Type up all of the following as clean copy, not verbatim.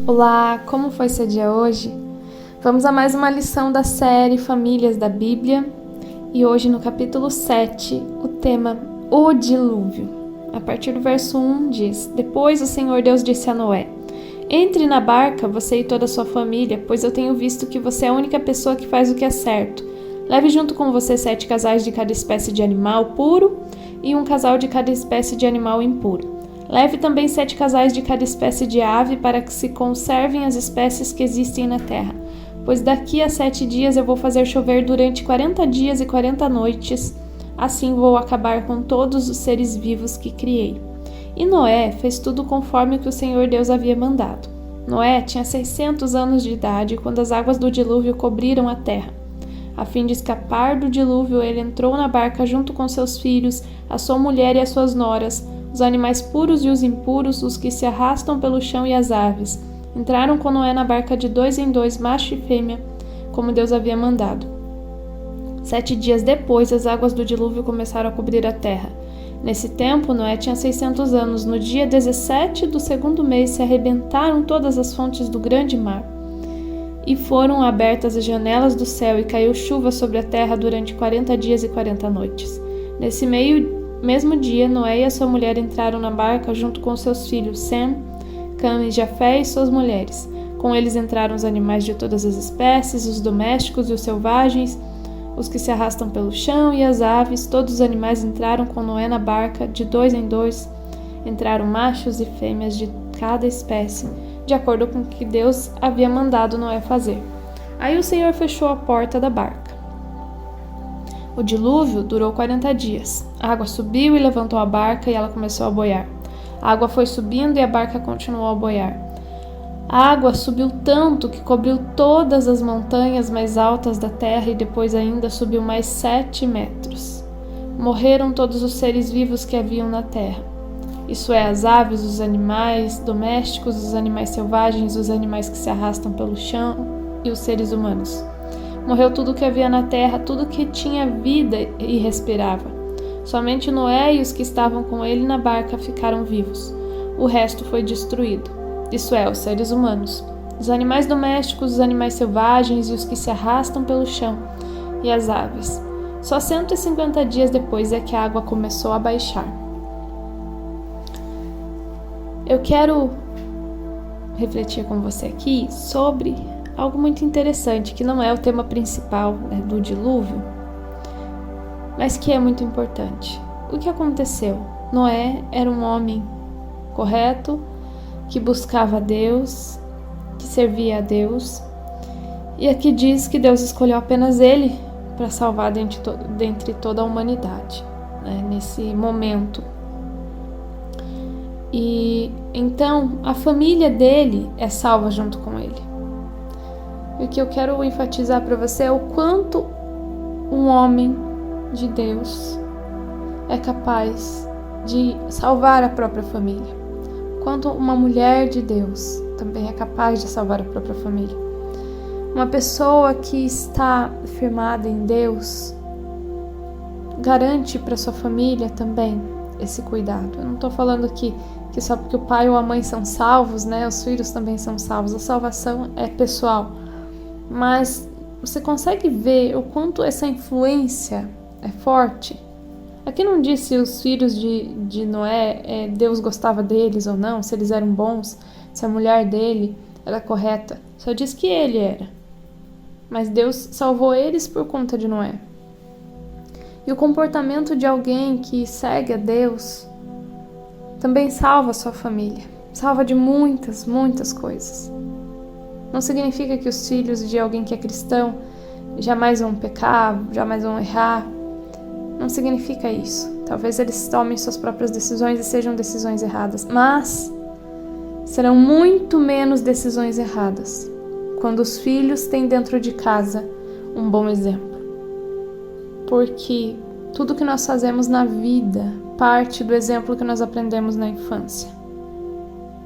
Olá, como foi seu dia hoje? Vamos a mais uma lição da série Famílias da Bíblia e hoje no capítulo 7, o tema O Dilúvio. A partir do verso 1 diz: Depois o Senhor Deus disse a Noé: Entre na barca, você e toda a sua família, pois eu tenho visto que você é a única pessoa que faz o que é certo. Leve junto com você 7 casais de cada espécie de animal puro e um casal de cada espécie de animal impuro. Leve também 7 casais de cada espécie de ave para que se conservem as espécies que existem na terra, pois daqui a 7 dias eu vou fazer chover durante 40 dias e 40 noites, assim vou acabar com todos os seres vivos que criei. E Noé fez tudo conforme o que o Senhor Deus havia mandado. Noé tinha 600 anos de idade quando as águas do dilúvio cobriram a terra. A fim de escapar do dilúvio, ele entrou na barca junto com seus filhos, a sua mulher e as suas noras, os animais puros e os impuros, os que se arrastam pelo chão e as aves. Entraram com Noé na barca de 2 em 2, macho e fêmea, como Deus havia mandado. 7 dias depois, as águas do dilúvio começaram a cobrir a terra. Nesse tempo, Noé tinha 600 anos. No dia 17 do segundo mês, se arrebentaram todas as fontes do grande mar. E foram abertas as janelas do céu e caiu chuva sobre a terra durante 40 dias e 40 noites. Nesse mesmo dia, Noé e a sua mulher entraram na barca junto com seus filhos Sem, Cã e Jafé e suas mulheres. Com eles entraram os animais de todas as espécies, os domésticos e os selvagens, os que se arrastam pelo chão e as aves. Todos os animais entraram com Noé na barca, de 2 em 2. Entraram machos e fêmeas de cada espécie, de acordo com o que Deus havia mandado Noé fazer. Aí o Senhor fechou a porta da barca. O dilúvio durou 40 dias. A água subiu e levantou a barca e ela começou a boiar. A água foi subindo e a barca continuou a boiar. A água subiu tanto que cobriu todas as montanhas mais altas da terra e depois ainda subiu mais 7 metros. Morreram todos os seres vivos que haviam na terra. Isso é, as aves, os animais domésticos, os animais selvagens, os animais que se arrastam pelo chão e os seres humanos. Morreu tudo o que havia na terra, tudo que tinha vida e respirava. Somente Noé e os que estavam com ele na barca ficaram vivos. O resto foi destruído. Isso é, os seres humanos, os animais domésticos, os animais selvagens e os que se arrastam pelo chão, e as aves. Só 150 dias depois é que a água começou a baixar. Eu quero refletir com você aqui sobre algo muito interessante, que não é o tema principal, do dilúvio, mas que é muito importante. O que aconteceu? Noé era um homem correto, que buscava a Deus, que servia a Deus, e aqui diz que Deus escolheu apenas ele para salvar dentre toda a humanidade, nesse momento. E então a família dele é salva junto com ele. E o que eu quero enfatizar para você é o quanto um homem de Deus é capaz de salvar a própria família. Quanto uma mulher de Deus também é capaz de salvar a própria família. Uma pessoa que está firmada em Deus garante para sua família também esse cuidado. Eu não estou falando que só porque o pai ou a mãe são salvos, os filhos também são salvos. A salvação é pessoal. Mas você consegue ver o quanto essa influência é forte? Aqui não diz se os filhos de Noé, Deus gostava deles ou não, se eles eram bons, se a mulher dele era correta. Só diz que ele era. Mas Deus salvou eles por conta de Noé. E o comportamento de alguém que segue a Deus também salva a sua família. Salva de muitas, muitas coisas. Não significa que os filhos de alguém que é cristão jamais vão pecar, jamais vão errar. Não significa isso. Talvez eles tomem suas próprias decisões e sejam decisões erradas, mas serão muito menos decisões erradas quando os filhos têm dentro de casa um bom exemplo. Porque tudo que nós fazemos na vida parte do exemplo que nós aprendemos na infância,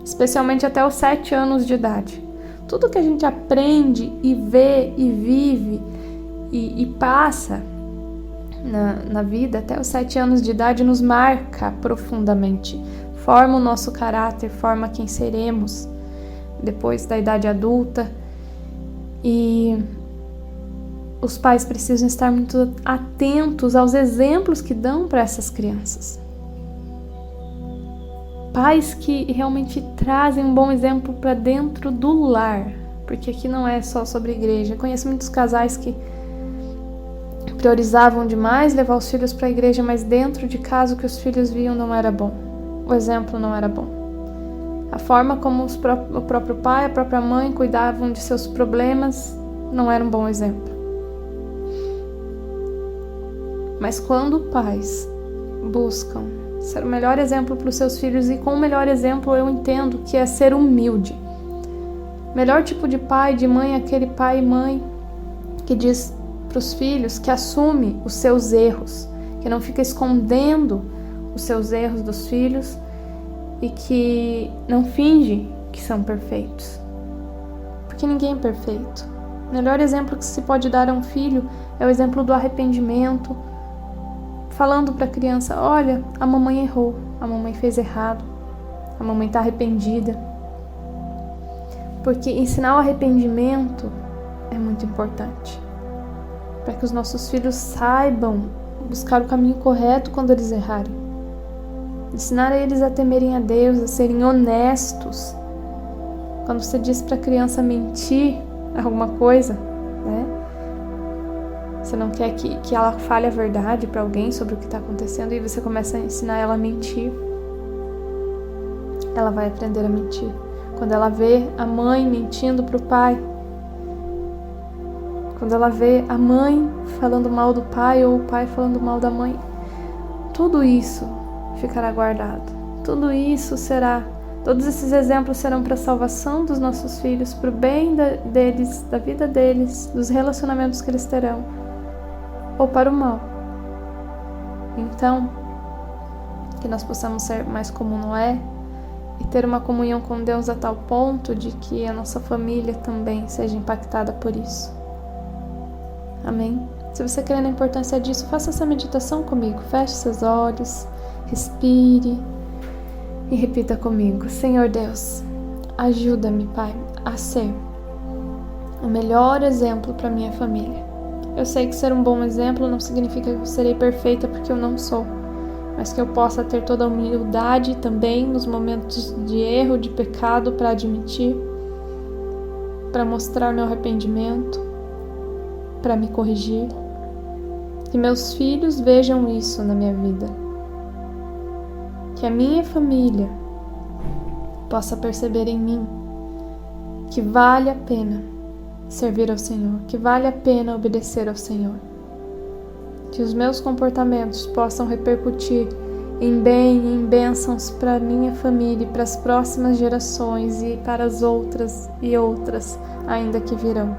especialmente até os 7 anos de idade. Tudo que a gente aprende e vê e vive e passa na vida até os 7 anos de idade nos marca profundamente, forma o nosso caráter, forma quem seremos. depois da idade adulta, e os pais precisam estar muito atentos aos exemplos que dão para essas crianças. Pais que realmente trazem um bom exemplo para dentro do lar, porque aqui não é só sobre igreja. Eu conheço muitos casais que priorizavam demais levar os filhos para a igreja, mas dentro de casa o que os filhos viam não era bom. O exemplo não era bom. A forma como o próprio pai, a própria mãe cuidavam de seus problemas não era um bom exemplo. Mas quando pais buscam ser o melhor exemplo para os seus filhos, e com o melhor exemplo eu entendo que é ser humilde. O melhor tipo de pai, de mãe, é aquele pai e mãe que diz para os filhos, que assume os seus erros, que não fica escondendo os seus erros dos filhos e que não finge que são perfeitos. Porque ninguém é perfeito. O melhor exemplo que se pode dar a um filho é o exemplo do arrependimento, falando para a criança: olha, a mamãe errou, a mamãe fez errado, a mamãe está arrependida. Porque ensinar o arrependimento é muito importante, para que os nossos filhos saibam buscar o caminho correto quando eles errarem. Ensinar eles a temerem a Deus, a serem honestos. Quando você diz para a criança mentir alguma coisa, né? Você não quer que ela fale a verdade para alguém sobre o que está acontecendo, e você começa a ensinar ela a mentir. Ela vai aprender a mentir. Quando ela vê a mãe mentindo para o pai, quando ela vê a mãe falando mal do pai ou o pai falando mal da mãe, tudo isso ficará guardado. Todos esses exemplos serão para a salvação dos nossos filhos, para o bem deles, da vida deles, dos relacionamentos que eles terão, ou para o mal. Então, que nós possamos ser mais como Noé e ter uma comunhão com Deus a tal ponto de que a nossa família também seja impactada por isso. Amém? Se você crê na importância disso, faça essa meditação comigo. Feche seus olhos, respire e repita comigo: Senhor Deus, ajuda-me, Pai, a ser o melhor exemplo para minha família. Eu sei que ser um bom exemplo não significa que eu serei perfeita, porque eu não sou, mas que eu possa ter toda a humildade também nos momentos de erro, de pecado, para admitir, para mostrar meu arrependimento, para me corrigir. Que meus filhos vejam isso na minha vida. Que a minha família possa perceber em mim que vale a pena servir ao Senhor, que vale a pena obedecer ao Senhor. Que os meus comportamentos possam repercutir em bem e em bênçãos para a minha família e para as próximas gerações e para as outras e outras ainda que virão.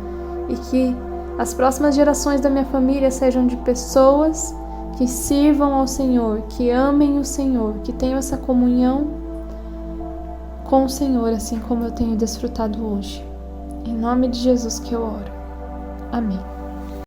E que as próximas gerações da minha família sejam de pessoas que sirvam ao Senhor, que amem o Senhor, que tenham essa comunhão com o Senhor, assim como eu tenho desfrutado hoje. Em nome de Jesus que eu oro. Amém.